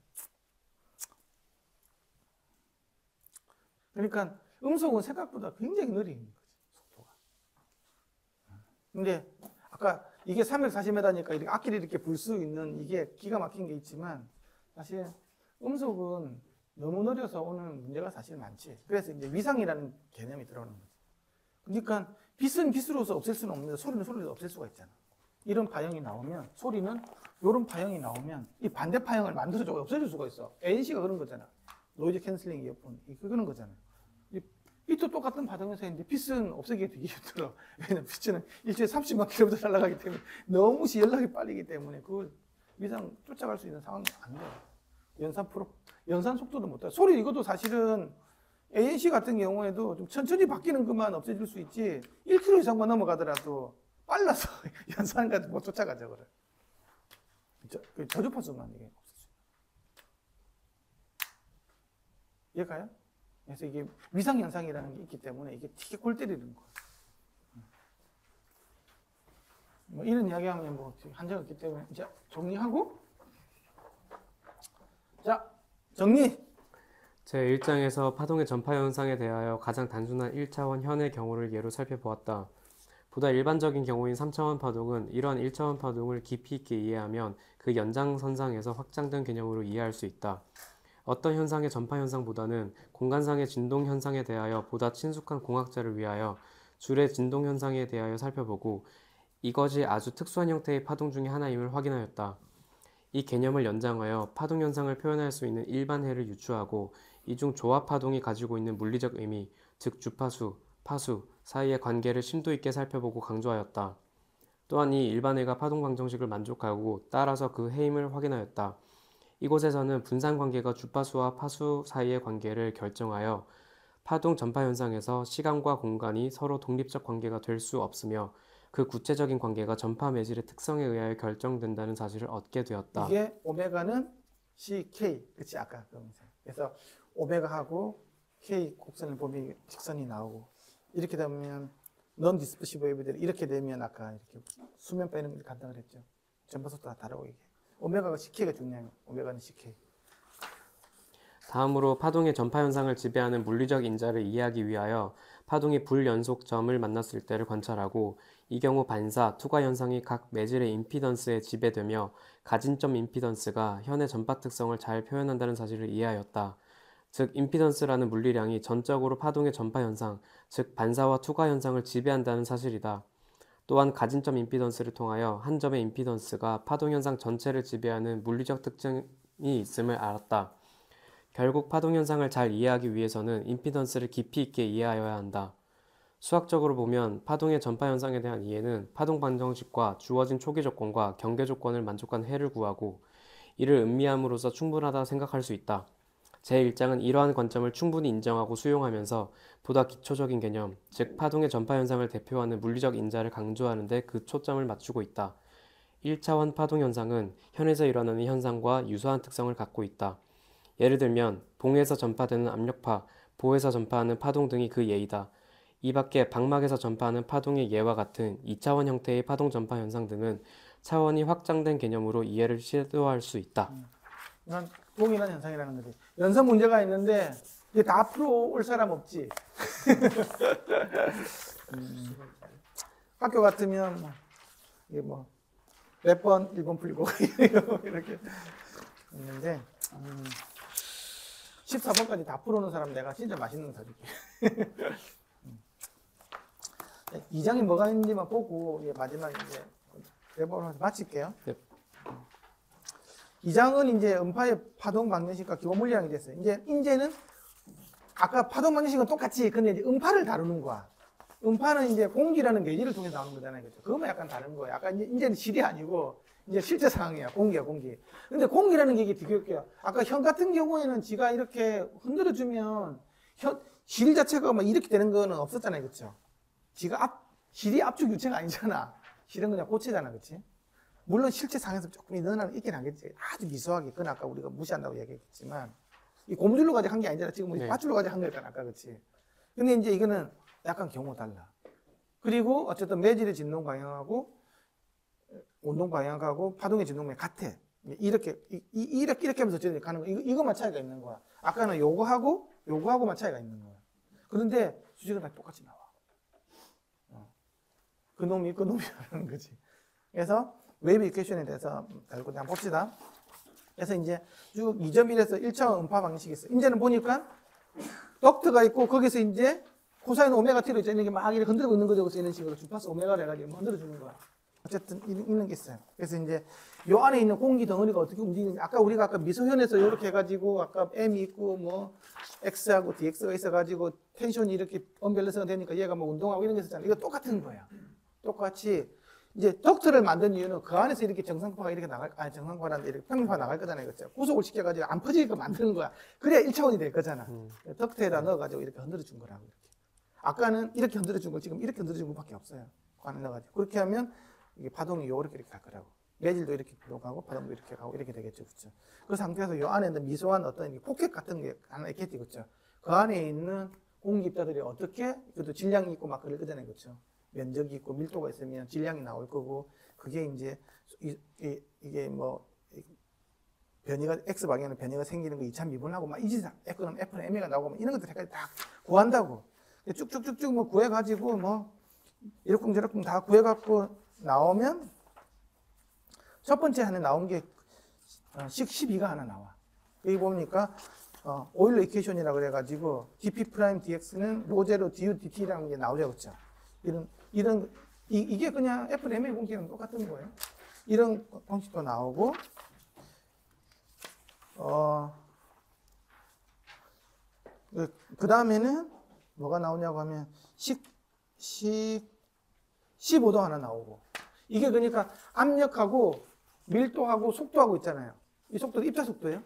그러니까 음속은 생각보다 굉장히 느린 거지, 속도가. 근데 아까 이게 340m니까 이렇게 악기를 이렇게 불 수 있는 이게 기가 막힌 게 있지만 사실 음속은 너무 느려서 오는 문제가 사실 많지. 그래서 이제 위상이라는 개념이 들어오는 거지. 그러니까 빛은 빛으로서 없앨 수는 없는데 소리는 소리로 없앨 수가 있잖아. 이런 파형이 나오면 소리는 이런 파형이 나오면 이 반대 파형을 만들어줘 없애줄 수가 있어. ANC가 그런 거잖아. 노이즈 캔슬링 이어폰 그런 거잖아. 빛도 똑같은 파동에서 했는데 빛은 없애기 되게 힘들어. 왜냐면 빛은 일주일에 30만 킬로미터 날아가기 때문에 너무 연락이 빠르기 때문에 그걸 위상 쫓아갈 수 있는 상황이 안 돼. 연산 속도도 못 돼. 소리 이것도 사실은 ANC 같은 경우에도 좀 천천히 바뀌는 것만 없애줄 수 있지 1km 이상만 넘어가더라도 빨라서 연산까지 못 쫓아가죠. 그래. 저주파수만 이게 없어져. 이해가요? 그래서 이게 위상 현상이라는 게 있기 때문에 이게 되게 골 때리는 거예요. 뭐 이런 이야기하면 뭐 한정 없기 때문에 이제 정리하고 자 정리. 제1장에서 파동의 전파 현상에 대하여 가장 단순한 1차원 현의 경우를 예로 살펴보았다. 보다 일반적인 경우인 3차원 파동은 이러한 1차원 파동을 깊이 있게 이해하면 그 연장선상에서 확장된 개념으로 이해할 수 있다. 어떤 현상의 전파 현상보다는 공간상의 진동 현상에 대하여 보다 친숙한 공학자를 위하여 줄의 진동 현상에 대하여 살펴보고 이것이 아주 특수한 형태의 파동 중의 하나임을 확인하였다. 이 개념을 연장하여 파동 현상을 표현할 수 있는 일반해를 유추하고 이중 조합 파동이 가지고 있는 물리적 의미, 즉 주파수, 파수 사이의 관계를 심도 있게 살펴보고 강조하였다. 또한 이 일반해가 파동 방정식을 만족하고 따라서 그 해임을 확인하였다. 이곳에서는 분산 관계가 주파수와 파수 사이의 관계를 결정하여 파동 전파 현상에서 시간과 공간이 서로 독립적 관계가 될 수 없으며 그 구체적인 관계가 전파 매질의 특성에 의하여 결정된다는 사실을 얻게 되었다. 이게 오메가는 CK, 그치 아까 그래서 오메가하고 K 곡선을 보면 직선이 나오고 이렇게 되면 넌 디스퍼시브 웨이브들이 이렇게 되면 아까 이렇게 수면 빼는 걸 간다 그랬죠. 전파 속도가 다르고 이게 오메가가 CK가 중요해요. 오메가는 CK. 다음으로 파동의 전파 현상을 지배하는 물리적 인자를 이해하기 위하여 파동이 불연속점을 만났을 때를 관찰하고 이 경우 반사, 투과 현상이 각 매질의 임피던스에 지배되며 가진점 임피던스가 현의 전파 특성을 잘 표현한다는 사실을 이해하였다. 즉 임피던스라는 물리량이 전적으로 파동의 전파 현상, 즉 반사와 투과 현상을 지배한다는 사실이다. 또한 가진점 임피던스를 통하여 한 점의 임피던스가 파동 현상 전체를 지배하는 물리적 특징이 있음을 알았다. 결국 파동 현상을 잘 이해하기 위해서는 임피던스를 깊이 있게 이해하여야 한다. 수학적으로 보면 파동의 전파 현상에 대한 이해는 파동 방정식과 주어진 초기 조건과 경계 조건을 만족한 해를 구하고 이를 음미함으로써 충분하다 생각할 수 있다. 제1장은 이러한 관점을 충분히 인정하고 수용하면서 보다 기초적인 개념, 즉 파동의 전파 현상을 대표하는 물리적 인자를 강조하는 데 그 초점을 맞추고 있다. 1차원 파동 현상은 현에서 일어나는 현상과 유사한 특성을 갖고 있다. 예를 들면 봉에서 전파되는 압력파, 보에서 전파하는 파동 등이 그 예이다. 이 밖에 방막에서 전파하는 파동의 예와 같은 2차원 형태의 파동 전파 현상 등은 차원이 확장된 개념으로 이해를 시도할 수 있다. 이건 동일한 현상이라는 거지. 연산 문제가 있는데 이제 다 앞으로 올 사람 없지. 학교 같으면 뭐, 이게 뭐, 몇 번 1번 풀고, 이렇게 있는데, 14번까지 다 풀어오는 사람 내가 진짜 맛있는 거 사줄게. 2장이 뭐가 있는지만 보고, 마지막에 이제, 대본을 마칠게요. 네. 2장은 이제 음파의 파동 방정식과 기본 물리학이 됐어요. 이제는 아까 파동 방정식은 똑같이, 근데 이제 음파를 다루는 거야. 음파는 이제 공기라는 매질을 통해서 나오는 거잖아요. 그렇죠? 그거만 약간 다른 거예요. 아까 이제는 실이 아니고, 이제 실제 상황이야. 공기야, 공기. 근데 공기라는 게 이게 되게 웃겨요. 아까 현 같은 경우에는 지가 이렇게 흔들어주면, 실 자체가 막 이렇게 되는 거는 없었잖아요. 그렇죠? 실이 압축 유체가 아니잖아. 실은 그냥 고체잖아. 그렇지? 물론 실제 상에서 조금 늘어나는 있긴 하겠지. 아주 미소하게. 그건 아까 우리가 무시한다고 얘기했지만, 이 고무줄로 가지고 한 게 아니잖아. 지금 우리 네. 밧줄로 가지고 한 거였잖아. 아까 그렇지? 근데 이제 이거는 약간 경우가 달라. 그리고 어쨌든 매질의 진동 방향하고 운동 방향하고 파동의 진동 방향이 같아. 이렇게 하면서 어쨌든 가는 거. 이거만 차이가 있는 거야. 아까는 요거하고만 차이가 있는 거야. 그런데 수직은 다 똑같이 나와. 그놈이 하는 거지. 그래서 웨이브 이퀘이션에 대해서 달고 한번 봅시다. 그래서 이제 쭉 2.1에서 1차원 음파 방식이 있어. 이제는 보니까 덕트가 있고 거기서 이제 코사인 오메가 t로 이제 이렇게 막 이렇게 흔들고 있는 거죠. 그래서 이런 식으로 주파수 오메가를 해가지고 흔들어 주는 거야. 어쨌든 있는 게 있어요. 그래서 이제 요 안에 있는 공기 덩어리가 어떻게 움직이는지 우리가 아까 미소현에서 이렇게 해가지고 아까 M이 있고 뭐 X하고 DX가 있어가지고 텐션이 이렇게 언밸런스가 되니까 얘가 뭐 운동하고 이런 게 있었잖아요. 이거 똑같은 거야. 똑같이 이제 덕트를 만든 이유는 그 안에서 이렇게 정상파가 이렇게 정상파라는데 이렇게 평균파가 나갈 거잖아요. 그렇죠? 구속을 시켜가지고 안 퍼지게끔 만드는 거야. 그래야 1차원이 될 거잖아. 덕트에다 넣어가지고 이렇게 흔들어 준 거라고. 이렇게. 아까는 이렇게 흔들어 준 거, 지금 이렇게 흔들어 준 것밖에 없어요. 그 안에 넣어가지고. 그렇게 하면 이게 파동이 이렇게 갈 거라고. 매질도 이렇게 가고 파동도 이렇게 가고 이렇게 되겠죠. 그렇죠? 그 상태에서 요 안에 있는 미소한 어떤 포켓 같은 게 하나 있겠지. 그렇죠? 그 안에 있는 공기 입자들이 어떻게, 그래도 질량이 있고 막 그럴 거잖아요. 그렇죠? 면적이 있고 밀도가 있으면 질량이 나올 거고, 그게 이제 이게 뭐 변이가 x 방향으로 변이가 생기는 거 2차 미분하고 막 이지상 F는 M가 나오고 막 이런 것들까지 다 구한다고. 쭉쭉쭉쭉 뭐 구해가지고 뭐 이렇쿵저렇쿵 다 구해갖고 나오면 첫 번째 하나 나온 게 식 12가 하나 나와. 여기 보니까 오일러 이퀘이션이라고 그래가지고 dp 프라임 dx는 로제로 du dt라는 게 나오죠. 그렇죠? 이게 그냥 FM의 공식이랑 똑같은 거예요. 이런 공식도 나오고, 그 다음에는 뭐가 나오냐고 하면, 15도 하나 나오고. 이게 그러니까 압력하고 밀도하고 속도하고 있잖아요. 이 속도도 입자 속도예요.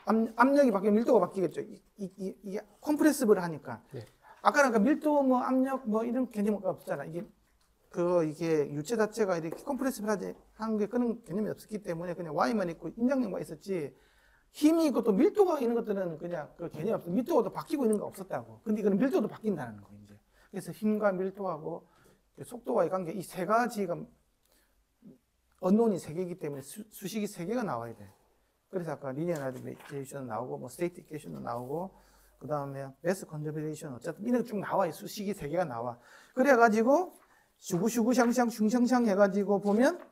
압력이 바뀌면 밀도가 바뀌겠죠. 이게 컴프레시블 하니까. 네. 아까는 그 밀도, 뭐 압력, 뭐 이런 개념이 없잖아. 이게 유체 자체가 이렇게 컴프레시블하지 한 게 그런 개념이 없었기 때문에 그냥 Y만 있고 인장력만 있었지. 힘이 있고 또 밀도가 있는 것들은 그냥 그 개념이 없어. 밀도가 또 바뀌고 있는 거 없었다고. 근데 이거는 밀도도 바뀐다는 거, 이제. 그래서 힘과 밀도하고 속도와의 관계, 이 세 가지가 언론이 세 개이기 때문에 수식이 세 개가 나와야 돼. 그래서 아까 리니어 나비게이션도 나오고, 뭐 스테이트 이퀘이션도 나오고, 그 다음에 매스 컨저베이션 어쨌든 이런 게 쭉 나와. 수식이 세 개가 나와. 그래가지고 슈구슈구샹샹 슝샹샹 해가지고 보면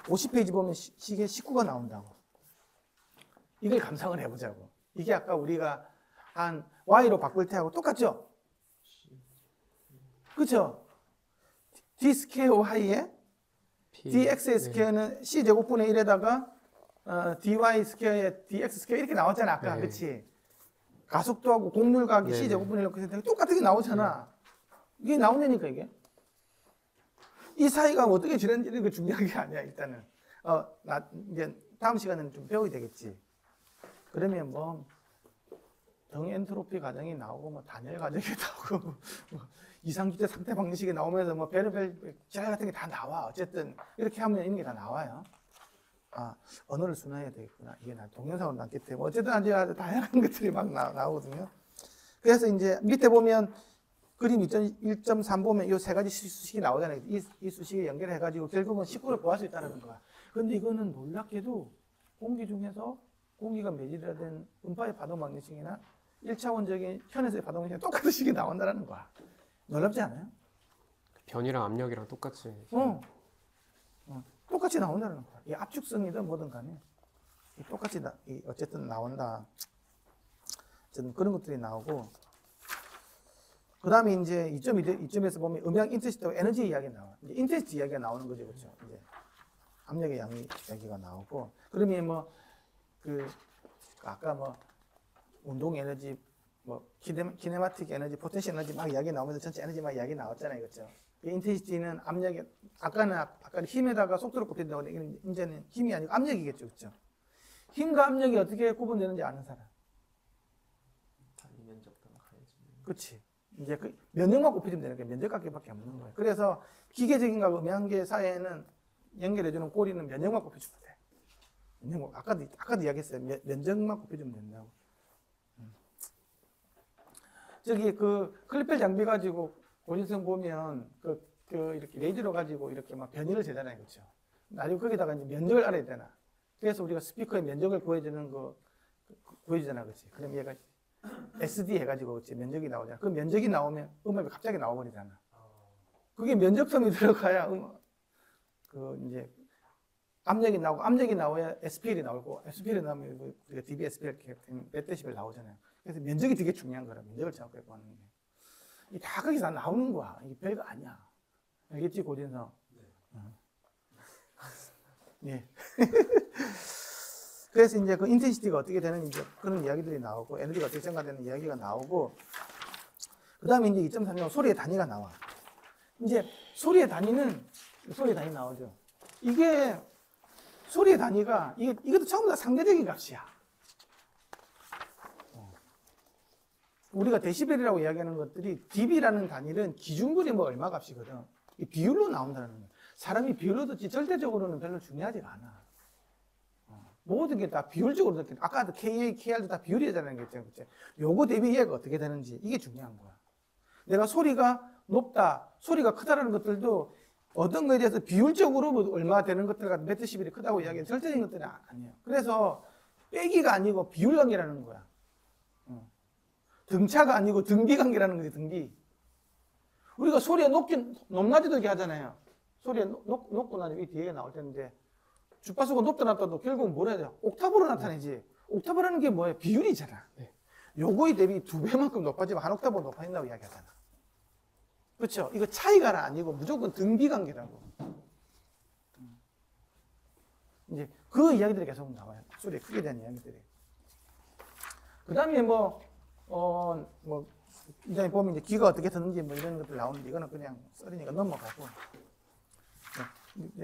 50페이지 보면 시계 19가 나온다고. 이걸 감상을 해보자고. 이게 아까 우리가 한 Y로 바꿀 때하고 똑같죠? 그쵸? D 스퀘어 Y에 dx의 스퀘어는 c제곱분의 1에다가 dy 스퀘어에 dx 스퀘어 이렇게 나왔잖아. 아까. 네. 그치? 가속도하고 곡률각이 네네. c제곱분의 1 이렇게 똑같은 게 나오잖아. 이게 나오냐니까 이게. 이 사이가 어떻게 지냈는지는 그 중요한 게 아니야. 일단은 이제 다음 시간에는 좀 배워야 되겠지. 그러면 뭐 정엔트로피 과정이 나오고 뭐 단열 과정이 나오고 뭐 이상주체 상태 방정식이 나오면서 뭐 별의별 제가 같은 게 다 나와. 어쨌든 이렇게 하면 이런 게 다 나와요. 언어를 순화해야 되겠구나. 이게 나 동영상으로 남기 때문에 어쨌든 아주 다양한 것들이 막 나오거든요. 그래서 이제 밑에 보면 그림 1.3 보면 이 세 가지 수식이 나오잖아요. 이 수식에 연결해가지고 결국은 19를 구할 수 있다는 거야. 그런데 이거는 놀랍게도 공기 중에서 공기가 매질된 음파의 파동 방정식이나 1차원적인 현에서의 파동이 똑같은 식이 나온다는 거야. 놀랍지 않아요? 변이랑 압력이랑 똑같이. 똑같이 나온다는 거야. 이 압축성이든 뭐든 간에 똑같이 어쨌든 나온다. 어쨌든 그런 것들이 나오고, 그 다음에 이제 이점에서 보면 음향 인텐시티와 에너지 이야기 나와. 이제 인텐시티 이야기가 나오는 거죠, 그렇죠? 이제 압력의 양이 이야기가 나오고, 그러면 뭐 아까 뭐 운동 에너지, 뭐 키네마틱 에너지, 포텐셜 에너지 막 이야기 나오면서 전체 에너지 막 이야기 나왔잖아요, 그렇죠? 이 인텐시티는 압력에 아까는 힘에다가 속도를 곱했다고 했는데 이제는 힘이 아니고 압력이겠죠, 그렇죠? 힘과 압력이 어떻게 구분되는지 아는 사람? 단위 면적당 가야지. 그렇지. 이제 그 면적만 곱해주면 되는 거예요. 면적값밖에 없는 거예요. 그래서 기계적인 거 음향계 사이에는 연결해주는 꼬리는 면적만 곱해주면 돼. 면적, 아까도 이야기했어요. 면적만 곱해주면 된다고. 저기 그 클리펠 장비 가지고 고진성 보면 이렇게 레이저로 가지고 이렇게 막 변이를 재잖아요, 그렇죠? 나중에 거기다가 이제 면적을 알아야 되나. 그래서 우리가 스피커의 면적을 구해주는 거 구해주잖아, 그렇지? 그럼 얘가 SD 해가지고 그치 면적이 나오잖아. 그 면적이 나오면 음악이 갑자기 나와버리잖아. 그게 면적텀이 들어가야 이제 압력이 나오고, 압력이 나와야 SPL이 나오고, SPL이 나오면 우리가 dB, SPL 몇 데시벨 나오잖아요. 그래서 면적이 되게 중요한 거라. 면적을 정확하게 구하는 게. 이게 다 거기서 다 나오는 거야. 이게 별거 아니야. 알겠지, 고진성? 네. 그래서 이제 그 인텐시티가 어떻게 되는 이제 그런 이야기들이 나오고, 에너지가 어떻게 증가되는 이야기가 나오고, 그 다음에 이제 2.3년 소리의 단위가 나와. 이제 소리의 단위 나오죠. 이게 소리의 단위가 이것도 전부 다 상대적인 값이야. 우리가 데시벨이라고 이야기하는 것들이 dB라는 단위는 기준물이 뭐 얼마 값이거든. 이 비율로 나온다는 거야. 사람이 비율로 듣지 절대적으로는 별로 중요하지가 않아. 모든 게 다 비율적으로 듣게. 아까도 KA, KR도 다 비율이잖아요. 그렇죠? 요거 대비 얘가 어떻게 되는지 이게 중요한 거야. 내가 소리가 높다, 소리가 크다라는 것들도 어떤 거에 대해서 비율적으로 뭐 얼마 되는 것들 같은 몇 데시벨이 크다고 이야기하는 절대적인 것들은 아니에요. 그래서 빼기가 아니고 비율 관계라는 거야. 등차가 아니고 등비 관계라는 거지, 등비. 우리가 소리가 높낮이도 이렇게 하잖아요. 소리가 높고 낮이 뒤에 나올 텐데, 주파수가 높다 낮다도 결국은 뭐라 해야 돼? 옥타브로 나타내지. 옥타브라는 게 뭐예요? 비율이잖아. 요거에 대비 2배만큼 높아지면 한 옥타브 높아진다고 이야기하잖아. 그렇죠? 이거 차이가 아니고 무조건 등비 관계라고. 이제 그 이야기들이 계속 나와요. 소리의 크기에 대한 이야기들이. 그 다음에 이제 보면 이제 귀가 어떻게 듣는지 뭐 이런 것들 나오는데 이거는 그냥 썰이니까 넘어가고.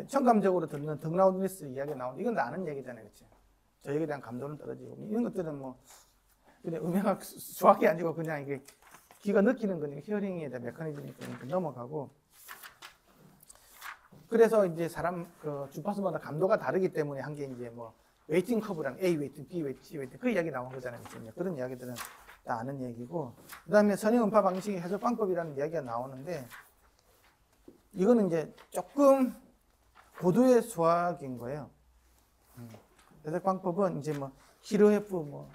청감적으로 듣는 덕라운드니스 이야기가 나오는데 이건 다 아는 얘기잖아요. 그치? 저에게 대한 감도는 떨어지고. 이런 것들은 뭐 그냥 음향학 수학이 아니고 그냥 이게 귀가 느끼는 거니까 히어링에 대한 메커니즘이니까 넘어가고. 그래서 이제 사람 주파수마다 감도가 다르기 때문에 한 게 이제 뭐 웨이팅 커브랑 A 웨이팅, B 웨이팅, C 웨이팅 그 이야기 나온 거잖아요. 그치? 그런 이야기들은 다 아는 얘기고. 그 다음에 선형 음파 방식의 해석 방법이라는 이야기가 나오는데 이거는 이제 조금 고도의 수학인 거예요. 해석 방법은 이제 뭐 히르헤프 뭐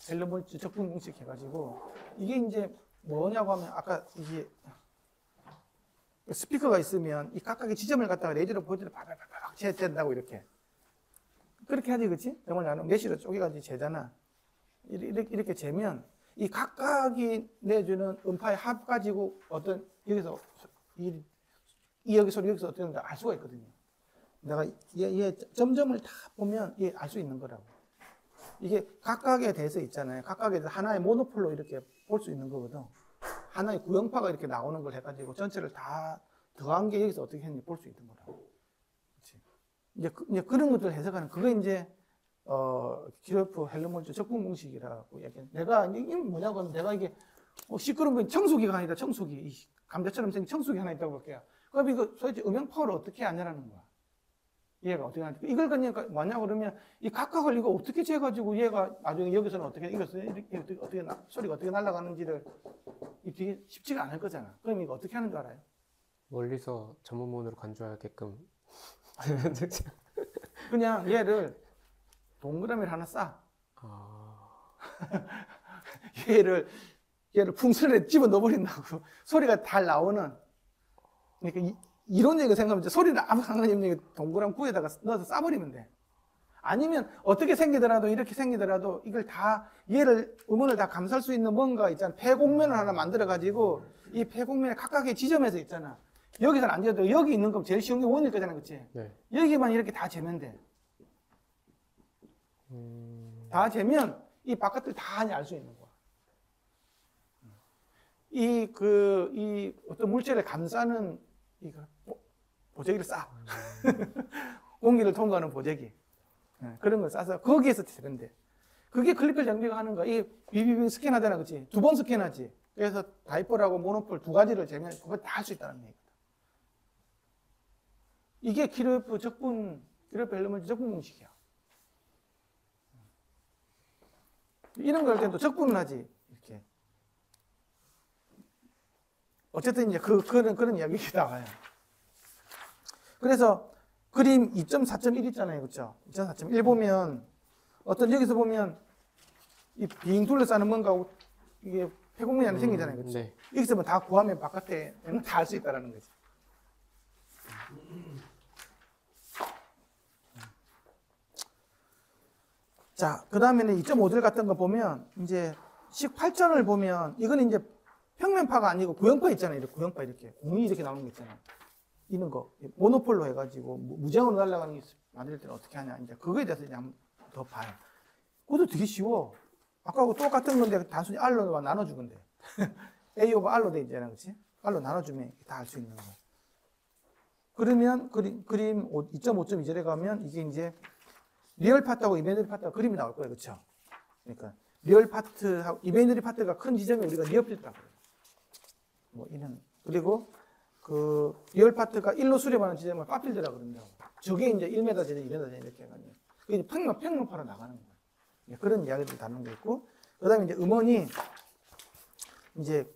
헬름홀츠 적분 공식 해가지고 이게 이제 뭐냐고 하면 아까 이게 스피커가 있으면 이 각각의 지점을 갖다가 레이저로 보여주면 바바바박 재된다고 이렇게 그렇게 하지, 그치? 정말 나는 메쉬로 쪼개가지고 재잖아. 이렇게 재면 이 각각이 내주는 음파의 합 가지고 어떤 여기서 이 여기 소리 여기서 어떻게 되는지 알 수가 있거든요. 내가 얘 점점을 다 보면 얘 알 수 있는 거라고. 이게 각각에 대해서 있잖아요. 각각에 대해서 하나의 모노폴로 이렇게 볼 수 있는 거거든. 하나의 구형파가 이렇게 나오는 걸 해가지고 전체를 다 더한 게 여기서 어떻게 했는지 볼 수 있는 거라고. 그치? 이제 그런 것들을 해석하는 그게 이제 기르프 헬름홀츠 적분 공식이라고 얘기해. 내가 이게 뭐냐고 하면 내가 이게 시끄러운 건 청소기가 아니다. 청소기 감자처럼 생긴 청소기 하나 있다고 볼게요. 그럼 이거 도대체 음향 파워를 어떻게 하냐라는 거야. 얘가 어떻게 하냐. 이걸 그냥 뭐냐고 그러면 이 각각을 이거 어떻게 재가지고 얘가 나중에 여기서는 어떻게 어떻게 소리가 어떻게 날아가는지를 이 되게 쉽지가 않을 거잖아. 그럼 이거 어떻게 하는 줄 알아요? 멀리서 전문문으로 간주하게끔. 그냥 얘를 동그라미를 하나 싸. 얘를 풍선에 집어 넣어버린다고 소리가 잘 나오는. 그러니까 이론적으로 생각하면 소리는 아무 상관이 없는 동그란 구에다가 넣어서 싸버리면 돼. 아니면 어떻게 생기더라도 이렇게 생기더라도 이걸 다 얘를 음원을 다 감쌀 수 있는 뭔가 있잖아. 폐곡면을 하나 만들어 가지고 이 폐곡면의 각각의 지점에서 있잖아. 여기서는 안 재도 여기 있는 거 제일 쉬운 게 원일 거잖아, 그렇지? 네. 여기만 이렇게 다 재면 돼. 다 재면 이 바깥을 다 알 수 있는 거야. 이 어떤 물체를 감싸는 이거 보재기를 싸. 공기를 통과하는 보재기. 그런 걸 싸서 거기에서 재면 돼. 그게 클리per 장비가 하는 거야. 이 비비비 스캔하잖아, 그렇지? 2번 스캔하지. 그래서 다이폴하고 모노폴 두 가지를 재면 그거 다 할 수 있다는 얘기다. 이게 키르프 엘리먼트 적분 공식이야. 이런 걸 할 때도 적분을 하지. 이렇게. 어쨌든 이제 그런 이야기가 나와요. 그래서 그림 2.4.1 있잖아요. 그렇죠? 2.4.1 보면 여기서 보면 이 빙 둘러싸는 뭔가 이게 폐곡면이 하나 생기잖아요. 그렇죠? 네. 여기서 뭐 다 구하면 바깥에 다 알 수 있다는 거지. 자, 그 다음에는 2.5절 같은 거 보면 이제 18전을 보면 이거는 이제 평면파가 아니고 구형파 있잖아요. 이렇게 구형파 이렇게 공이 이렇게 나오는 거 있잖아요. 이런 거 모노폴로 해가지고 무제한으로 날아가는 게 만들 때는 어떻게 하냐. 이제 그거에 대해서 이제 한번 더 봐요. 그것도 되게 쉬워. 아까하고 똑같은 건데 단순히 R로만 나눠주면 돼. A 오버 R로 돼 있잖아, 그렇지? R로 나눠주면 다 알 수 있는 거. 그러면 그림 2.5.2절에 가면 이게 이제 리얼 파트하고 이메이너리 파트가 그림이 나올 거예요, 그렇죠? 그러니까 리얼 파트하고 이메이너리 파트가 큰 지점에 우리가 니어 필터라고 그래요. 뭐 이런. 그리고 그 리얼 파트가 1로 수렴하는 지점을 파필드라고 그런다고. 저게 이제 1m 제곱, 2m 제곱 이렇게 해가지고 그게 평면파로 나가는 거예요. 그런 이야기들 다루는 게 있고, 그다음에 이제 음원이 이제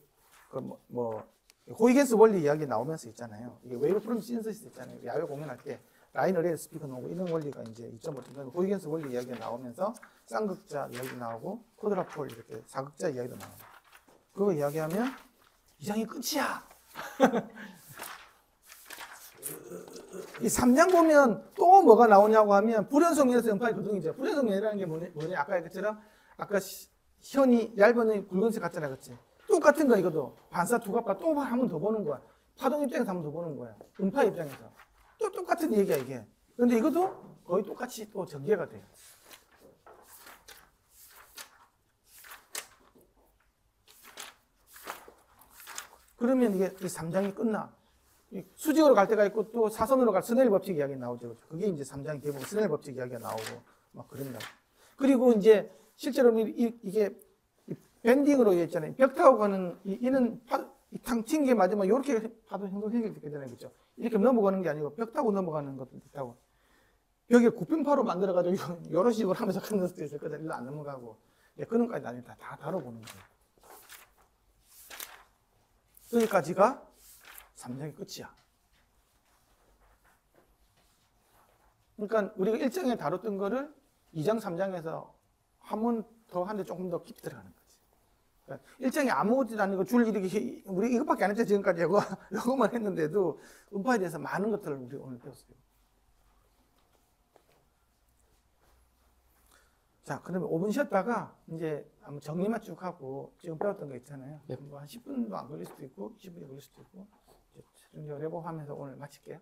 호이겐스 원리 이야기 나오면서 있잖아요. 이게 웨이브 프롬 신서시스 있잖아요. 야외 공연할 때 라인 어레이 스피커 나오고 이런 원리가 이제 2.5점 호이겐스 원리 이야기가 나오면서 쌍극자 이야기 나오고 쿼드라폴 이렇게 사극자 이야기도 나와요. 그거 이야기하면 이장이 끝이야. 이 3장 보면 또 뭐가 나오냐고 하면 불연속 면에서 연파의 도동이죠. 불연속 면이라는 게 뭐냐? 아까 얘기했처럼 아까 현이 얇은 굵은색 같잖아, 그렇지? 똑같은 거 이거도 반사 두각과 또 한 번 더 보는 거야. 파동 입장에서 한 번 더 보는 거야. 음파 입장에서 또 똑같은 얘기야 이게. 그런데 이것도 거의 똑같이 또 전개가 돼요. 그러면 이게 이 3장이 끝나. 수직으로 갈 때가 있고 또 사선으로 갈 스넬 법칙 이야기 나오죠. 그게 이제 3장 대부분 스넬 법칙 이야기가 나오고 막 그런다고. 그리고 이제 실제로 이게 밴딩으로 했잖아요. 벽 타고 가는 이는 탕 튄 게 맞으면 이렇게 파도 행동 생기잖아요, 그렇죠? 이렇게 넘어가는 게 아니고 벽 타고 넘어가는 것도 있다고. 벽에 굽힌파로 만들어가지고 이런 식으로 하면서 가는 수도 있을 거다. 일로 안 넘어가고. 예, 그런 것까지 나중에 다 다뤄보는 거예요. 여기까지가 3장의 끝이야. 그러니까 우리가 1장에 다뤘던 거를 2장, 3장에서 한 번 더 하는데 조금 더 깊이 들어가는 거지. 그러니까 1장에 아무것도 아니고 줄 이렇게 우리 이것밖에 안 했죠. 지금까지 이거만 했는데도 음파에 대해서 많은 것들을 우리 오늘 배웠어요. 자, 그러면 5분 쉬었다가 이제 한번 정리만 쭉 하고 지금 배웠던 거 있잖아요. 네. 뭐 한 10분도 안 걸릴 수도 있고 20분이 걸릴 수도 있고 이제 레포하면서 오늘 마칠게요.